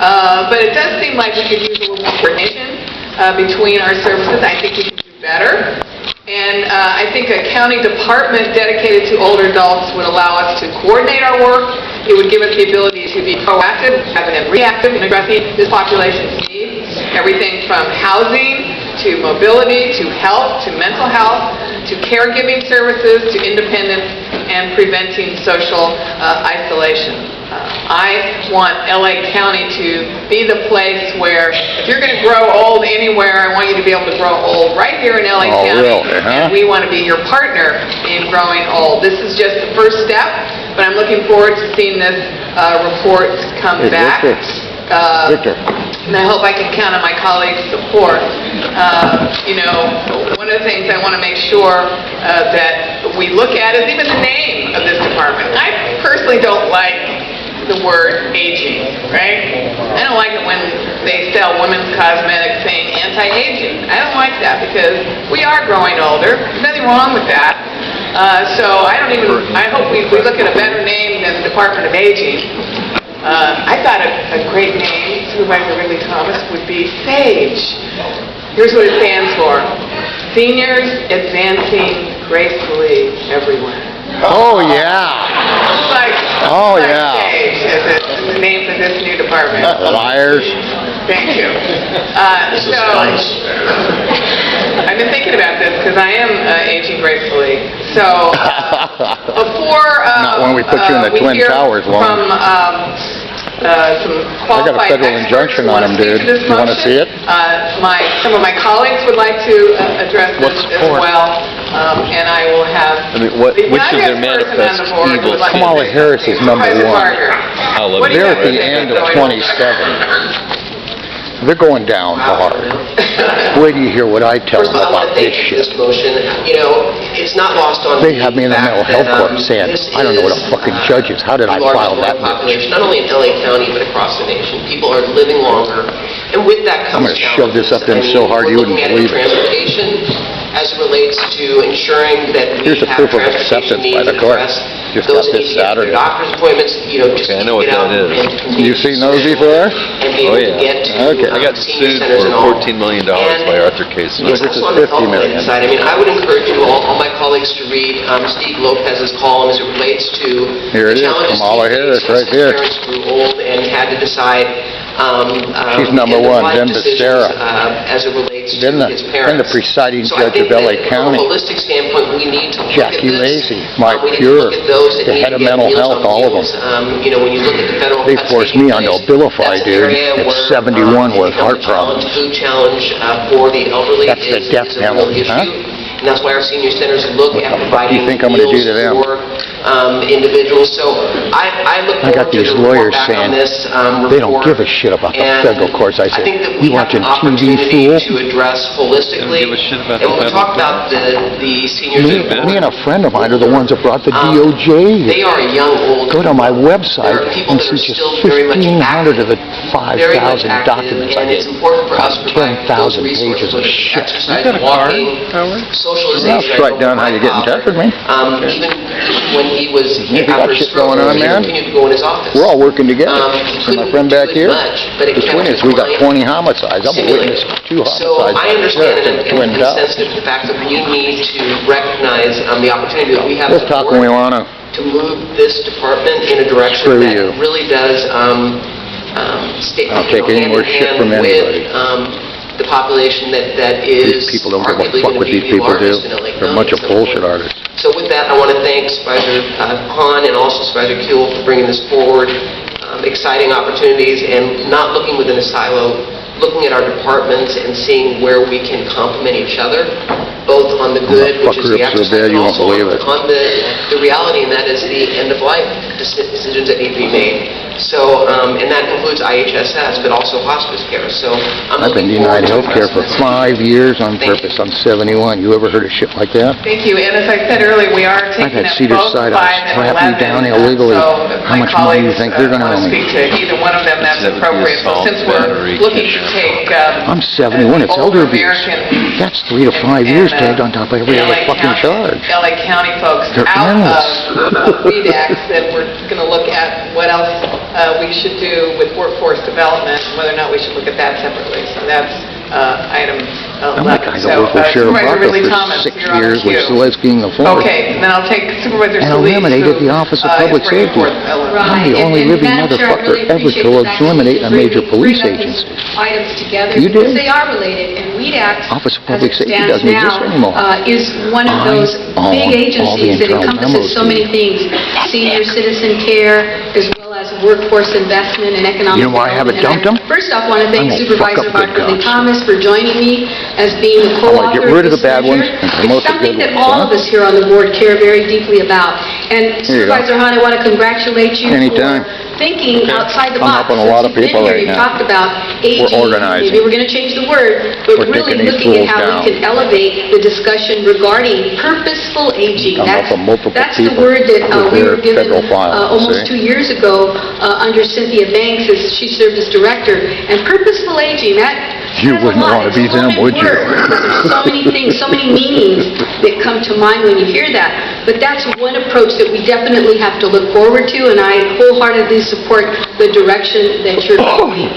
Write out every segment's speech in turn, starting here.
But it does seem like we could use a little more coordination between our services. I think we can do better. And I think a county department dedicated to older adults would allow us to coordinate our work. It would give us the ability to be proactive rather than reactive in addressing this population's needs. Everything from housing to mobility to health to mental health to caregiving services to independence and preventing social isolation. I want LA County to be the place where if you're going to grow old anywhere, I want you to be able to grow old right here in LA County. Really, huh? And we want to be your partner in growing old. This is just the first step, but I'm looking forward to seeing this report come back. Victor. And I hope I can count on my colleagues' support. You know, one of the things I want to make sure that we look at is even the name of this department. I personally don't like the word aging, right? I don't like it when they sell women's cosmetics saying anti-aging. I don't like that because we are growing older. There's nothing wrong with that. So I hope we look at a better name than the Department of Aging. I thought a great name, Supervisor Ridley Thomas, would be SAGE. Here's what it stands for. Seniors Advancing Gracefully Everywhere. Oh, yeah. SAGE is the name for this new department. Liars. Thank you. I've been thinking about this because I am aging gracefully. So before Not when we put you in the Twin Towers, from some qualified I got a federal injunction on him, dude. You want to see it? Some of my colleagues would like to address this as well, and I will have. I mean, which of their manifest evils? Kamala Harris is number one. They're at the end of 27. They're going down hard. Wait till you hear what I tell them about this shit. This motion, you know, it's not lost on They have me in the mental health court saying, I don't know what a fucking judge is. How did I file that bitch? Not only in LA County, but across the nation. People are living longer. And with that comes I'm going to shove this up them so hard you wouldn't believe it. Transportation as it relates to ensuring that we Here's a have proof of acceptance by the court. Just got this Saturday. Doctor's appointments, you know, just I know what that is. You seen those before? And be able to get to Okay. I got sued for $14 million by Arthur Case. This is $50 million. I mean, I would encourage you all my colleagues to read Steve Lopez's column as it relates to Here it the is, challenges Kamala Harris right here. Parents grew old and had to decide. She's number one, then Becerra. As it relates Then to his parents. the presiding So I judge of think LA that County. From a holistic standpoint, we need to look Jackie at this. Lacy, Mike We need to Pure, look at those that the need head to of get mental Meals health, on all of them. Wheels. You know, when you look at the federal They cuts forced taking me on place, Abilify, that's an dude, area at where, 71 with the heart problems. Food challenge for the elderly That's the death is a real penalty, issue. huh? And that's why our senior centers look at the fuck do providing you think I'm gonna do meals to them? for individuals. So I look I got forward to these the lawyers report back on saying this they don't report. give a shit about the And federal courts. I said, think that we you have watching an TV, opportunity fool? to address holistically. They don't give a shit about And the when we federal talk about the seniors Me and a friend of mine are the ones that brought the DOJ they here. are young, old. Go to my website There are people and that are see just still very much 1,500 of the very much 5,000 active, documents I and did. it's important for us to provide those 10,000 resources, pages of whether it's shit. exercise, You got a card, walking, Howard? socialization. Well, write down how you get in touch with me. Even when he was You got after his shit going stroke, on, he man? continued to go in his office. We're all working together. He See my couldn't friend back do here? much, but it The kept twin his is, we got mind 20 homicides. I'm a witness to 2 homicides. So I understand in the Twin and Towers. sense the fact that we need to recognize the opportunity that we have We'll talk when we want to. to move this department in a direction Screw that you. really does I'll take any more shit from anybody. the population that is These people don't give a arguably fuck gonna what be these the people do. largest in LA They're a County bunch of at some bullshit point. artists. So with that, I want to thank Supervisor Hahn and also Supervisor Kuehl for bringing this forward. Exciting opportunities and not looking within a silo, looking at our departments and seeing where we can complement each other, both on the good, which is the Fuck her up so exercise, bad and you won't also believe it. on the reality, and that is the end of life decisions that need to be made. So, and that includes IHSS, but also hospice care. So I'm I've been looking forward denied to health care for addressing this. 5 years on Thank purpose. I'm 71. You ever heard of shit like that? Thank you. And as I said earlier, we are I've taking had up Cedar both 5 Sinai and strap 11. me down illegally. So How my much money do you colleagues think they're gonna want owe to me? speak to either one of them. That's That would be appropriate. So assault, since we're battery, looking to kidnapping. take I'm 71. It's elder abuse. American That's 3 to 5 years tagged on top of every other fucking charge. LA County folks They're out endless. of WEED Acts, that we're going to look at what else we should do with workforce development, and whether or not we should look at that separately. So that's item 11. I'm like, I So, worked with Sheriff Supervisor Barker Ridley for Thomas, 6 you're on the years with queue. Selesky and the Fourth. Okay, then I'll take Supervisor And Solis, eliminated who, the Office of is Public bringing Safety. forth Ellen. I'm the Right, only and living Madam Chair, I motherfucker really ever appreciate to the fact that eliminate you a major bring police up these agency. items together, You because did. they are related, and WEED Act, Office of as Public it Safety stands doesn't exist now, anymore. is one of I those own big all the agencies that internal encompasses so memos many things: senior citizen care, as well as workforce investment and economic You know why I haven't development. dumped And First off, I want to thank I'm gonna fuck Supervisor up good Barker cops. Thomas for joining me as being the I'm gonna co-author get rid of of this the bad ones measure. and promote It's the something good that ones, all huh? of us here on the board care very deeply about. And Here you go. Supervisor Hahn, I want to congratulate you Anytime. for thinking outside the I'm box. helping a lot of Since you've people been right here, now. You've talked about aging. organizing. Maybe we're going to change the word, but We're really taking these looking at fools how down. we can elevate the discussion regarding purposeful aging. Come up with multiple That's the people word that with we their were given federal files, almost see? 2 years ago under Cynthia Banks as she served as director. And purposeful aging, that You has a wouldn't lot. wanna It's be a them, loaded would you? word, because there's so many things, so many meanings that come to mind when you hear that. But that's one approach that we definitely have to look forward to, and I wholeheartedly support the direction that you're going.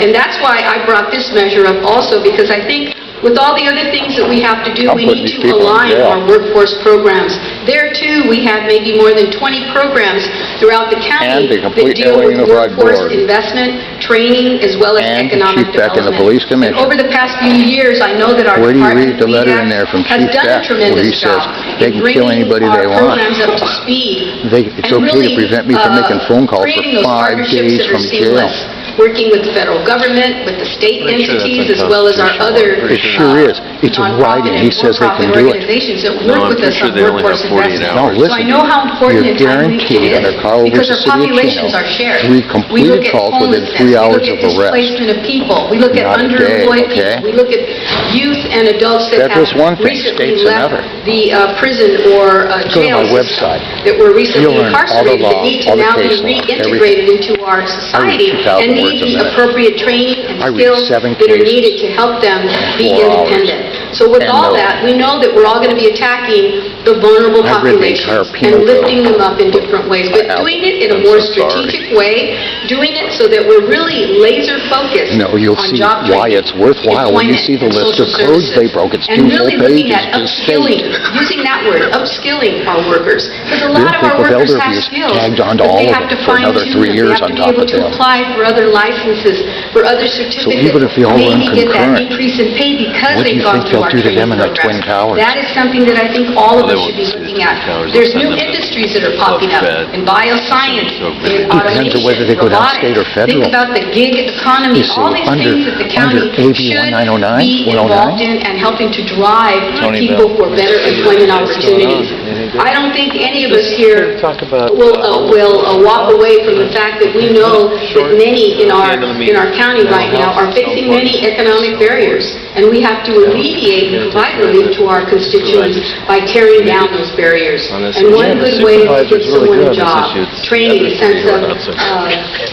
And that's why I brought this measure up also, because I think with all the other things that we have to do, I'm we putting need these to people in align jail. our workforce programs. There, too, we have maybe more than 20 programs throughout the county And the that complete deal with Ellen Unified workforce Board. investment, training, as well as And economic Chief Beck and the development. Police Commission. And over the past few years, I know that our Where do you department, read the letter in WEAC, there from has Chief done a Beck where tremendous he says job they in can kill bringing anybody our they want? programs up to speed. It's and okay to really, prevent me from making phone calls for creating those 5 partnerships days that are from jail. seamless, working with the federal government, with the state Pretty sure that's entities, as well as our unconstitutional. other It sure is. It's in nonprofit writing. and He says they can for-profit do it. organizations that No, work I'm with pretty us sure on they only workforce have 48 investment. No, hours. listen. So I know how important You're and timely it guaranteed is, under Carl because versus our City of populations Chino, are shared. 3 We completed look at calls within homelessness, 3 hours we of look at arrest. displacement of people, we look at Not a day, underemployed okay? people, we look at youth and adults that Federal's have one thing, recently state's left another. the prison or Go to jail my system website. that were recently You'll learn all the incarcerated that law, need to all the now be case law, reintegrated into our society 2,000 and need words a the minute. appropriate training and I read skills 7 that are cases needed to help them be 4 hours. independent. So with And all no. that, we know that we're all going to be attacking the vulnerable I read the entire populations penal and lifting code. them up in different ways, but I doing it in a I'm more so sorry. strategic way, doing it so that we're really laser focused No, you'll on see job why training, it's worthwhile when you employment, see the and list of social codes they services. broke. It's And 2 really full looking pages at to upskilling, state. using that word, upskilling our workers. Because a Real lot of our people with workers elder have abuse skills, tagged onto but all they of have them to for another fine-tune 3 them. years They have on to be top able of to them. apply for other licenses, for other certificates. even if they all run maybe get that concurrent, increase in pay because what do they've you gone think through they'll our do to training them in the programs. Twin Towers? That is something that I think all of Well, they us won't should be see the looking Twin at. Towers. There's They'll new send them to industries that are popping up Fed. in bioscience, So in many. automation, Depends on whether they go down robotics. state or federal. Think about the gig economy, You see, all these under- things that the county under AB should 1909, be 109, involved in and helping to drive Tony people Bell. for better employment What's going on? opportunities. Anything good? I don't think any of us here Talk about, will walk away from the fact that we know that many in End of the meeting. our county right now are facing many economic barriers, and we have to alleviate and provide relief to our constituents by tearing down those barriers. And one good way is to give someone a job, training, a sense of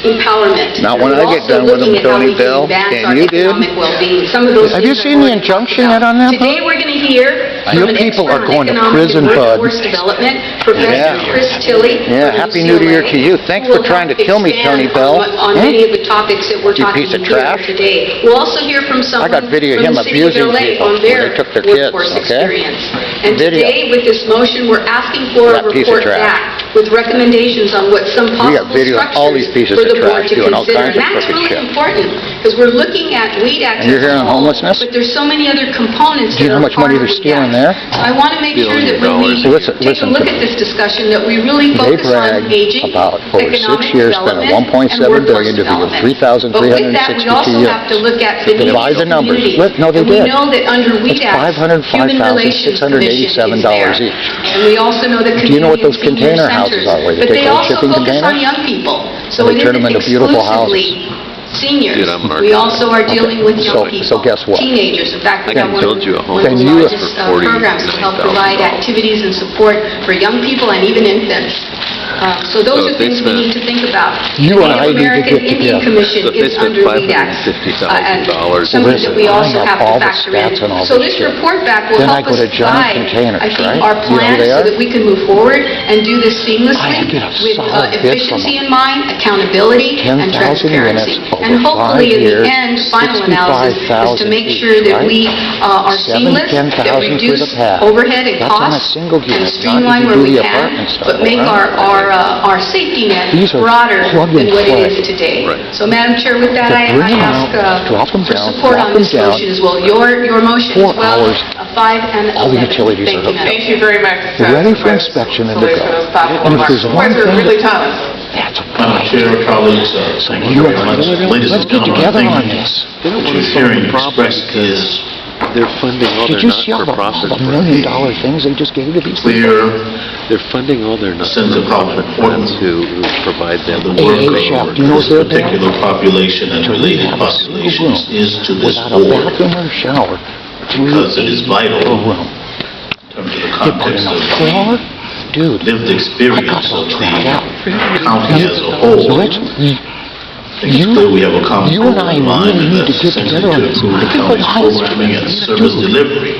empowerment. Not when We're I get also done with looking them, at how Tony we can Bell. advance And our you did? economic well-being. Some of those Have you things seen are the already injunction talked yet on about. that, Today, we're going to hear Your from an people expert are on going to economic prison, and bud. workforce development, Professor Yeah. Chris Tilley. Yeah, from Happy New Year UCLA, to you. Thanks who for will trying to help kill me, expand Tony Bell. on Hmm? many of the topics that we're You talking piece of here trash. today. We'll also hear from someone got video of from him the city of abusing LA people on when their they took their kids, workforce okay? experience. And Video. today, with this motion, we're asking for a That piece of report trash. back with recommendations on what some We got possible video of all these structures pieces for of the board trash to doing all consider. kinds And of that's crooked really shit. important, because we're looking at WEED Act And you're as a hearing whole, homelessness? but there's so many other components Do you that know how are much money part of they're WEED stealing Act. there? So I want to make sure that when we Listen- take a listen look to at me. this discussion, that we really They focus on bragged aging, about over 6 economic years spending development, and 1.7 workforce billion to build development. 3,362 But with that, we also have to look at the needs Divide of the numbers. communities. No, they And we did. know that under WEED It's Act, Human Relations Commission is there. $505,687 each. And we also know that Do you know what community those and senior container houses centers. are, where they But take they old also shipping focus on containers? young people. So And they it turn them isn't into beautiful houses. exclusively seniors. Dude, I'm an We architect. also are dealing with young So- people. so guess what? Teenagers. In fact, we I have can one build you a home of the Then you- largest for $40,000. programs to help provide activities and support for young people and even infants. So those So are if they things we spent- need to think about. You The and I Native need to American get Indian together. Commission So if they is spent under LEAD Act. $550,000 Something that we Listen, also I have have to all the factor stats in. and all So this this shit. report back will Then I help go us to Giant guide, Containers, I think, right? our You know who plan they so are? that we can move forward and do this seamlessly I get a with solid bid from efficiency them. in mind, accountability, 10,000 and transparency. units over And hopefully, 5 in the years, end, final analysis is to 65,000 make each, sure that right? we are 7,000 seamless, to that 10,000 for reduce the pad. overhead and That's on a costs, single and unit, not streamline if you where do we the can, apartment stuff, but make right? our safety net These are broader plug and than what it play. is today. Right. So, Madam Chair, with that, To I bring them ask out, drop them for down, support drop on them this down. motion as well. Your motion 4 as well, hours, 5 and 11. all the utilities are Thank you, hooked Madam Thank you very much. They're ready for Supervisor inspection and to Solis, go. for those thoughtful And if there's remarks. one Supervisor thing Ridley that- Thomas. That's a Madam problem. Chair, colleagues, thank you You very much. Ladies let's and get gentlemen, together I on think this. They don't what want to you're solve hearing the problem expressed because is they're funding all Did their you see all not-for-profit the $1 million things they just gave to these people? clear They're funding all their sense of how not-for-profit important funds who provide them. the Hey, work hey, Chef, of do you know what this they're doing? particular population and To related rehab a single room populations is to this without a board, bathroom or shower, because it is vital a room. in terms of the They put context in a of floor, dude. lived I experience got of all tried out. the county as a whole. So let's, I think it's clear we have a common you goal and I in mind, really and need to that's get simply together on to this. improve the I think county's what programming and highest service do delivery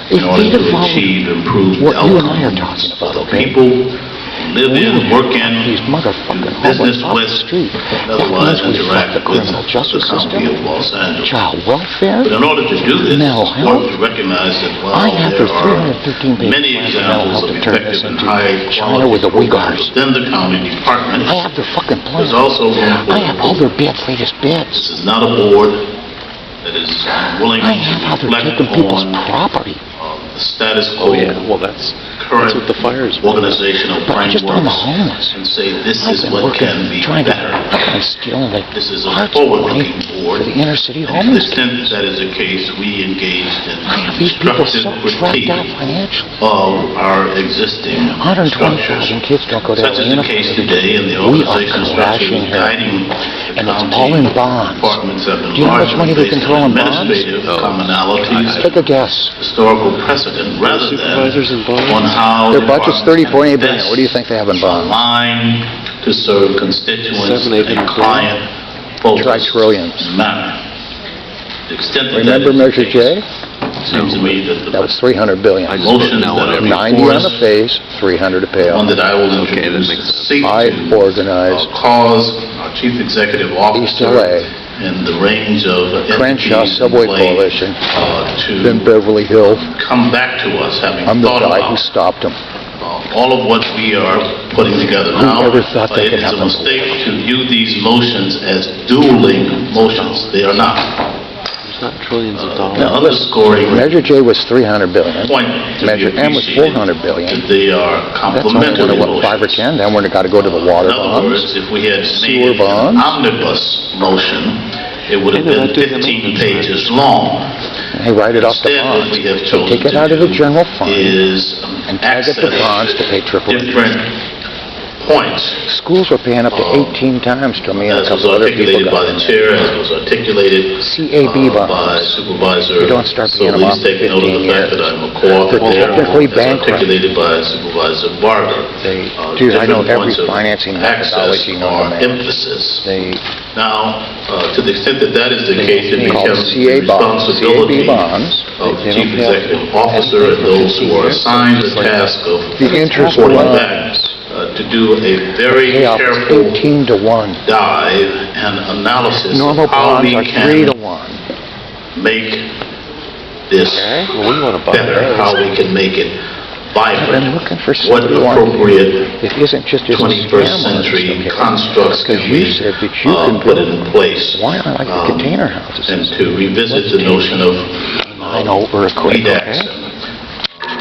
if in order they'd to have followed achieve improved what you and I are outcomes talking for about, the okay? people who live in, work in, These do motherfucking business homeless off with, the street. and That otherwise means we fuck interact the with criminal the justice county system, of Los Angeles. child welfare. But in order to do this, Mental it's important health. to recognize that I while have there the are 313 many page plan for mental examples health of to turn this effective and into high China with quality the programs Uyghurs. within the county departments, I have their fucking plan. there's also room for I have all their bids, latest bids. This is not a board that is willing I have how to they're reflect taking people's on property. the status Oh, quo, yeah, well, that's current what the fires were. organizational But just on the frameworks, homeless. and say this I've is been what working, can be trying to, better. I'm stealing like This is a hearts forward-looking money board. for the inner city And to the homeless. extent that that is the case, we engaged in I have these people so constructive trapped critique out financially. of our existing 120,000 structures. kids don't go to Such is the Atlanta. case today, and the We are organizational structure crashing is here. guiding the And it's county all in bonds. departments have been Do you know how much money largely they can based throw on in bonds? administrative Oh. commonalities, Take a guess. historical precedent, rather supervisors in bonds? than on how Their budget's departments can $34.8 billion. What do you best think they have in bonds? align to serve constituents 7, 8 in a billion. client-focused Tri-trillions. manner. The extent that Remember that is the Measure case, J? seems to me that That the was $300 billion. I just put motions no that on are every 90 before on the us, face, 300 to pay one off. that I will Okay, that introduce, makes sense. seek I've to organized cause our chief executive East officer LA, in the range of Crenshaw entities in Subway play, Coalition, then to Beverly Hills. come back to us, having I'm the thought guy who about stopped them. all of what we are putting together now. Whoever thought that It could is a happen? mistake to view these motions as dueling motions. They are not. There's not trillions of dollars. Now, underscoring Measure J was $300 billion. point to be Measure M was appreciated $400 billion. that they are That's only complementary what, 5 or motions. 10? Then we're got to go to the water In other words, bonds. if we had sewer made an bonds. omnibus motion, it would have And they're been not doing the 15 maintenance pages long. They write it off the Instead, what bonds. we have They chosen take it to out of the do general fund is and tag it to access bonds to pay triple interest. different points. Schools are paying up to 18 times to me and a As was couple other people. articulated by the chair, as was articulated CAB by bonds. Supervisor You don't start paying them off Solis, taking note of 15 the fact years. that I'm a co-author They're there, technically as bankrupt. articulated by Supervisor Barger. They, dude, I know Different every points of financing access methodology known or to man. emphasis. They Now, to the extent that that is the case, it call becomes CA the bonds, responsibility CAB bonds. of the They chief don't have- executive officer and those who are assigned the task of The interest reporting rate back to do a very payoff is careful 18 to 1. dive and analysis Normal of how bonds we are 3 to can 1. make this Well, we want to buy better, those. how we can make it I've been vibrant, looking for what somebody who appropriate it isn't just as a 21st scam on this, century okay? constructs can Because you we said that you can put build in place. Why not like the container houses? And to revisit the notion of I know earthquake, REDAX okay? and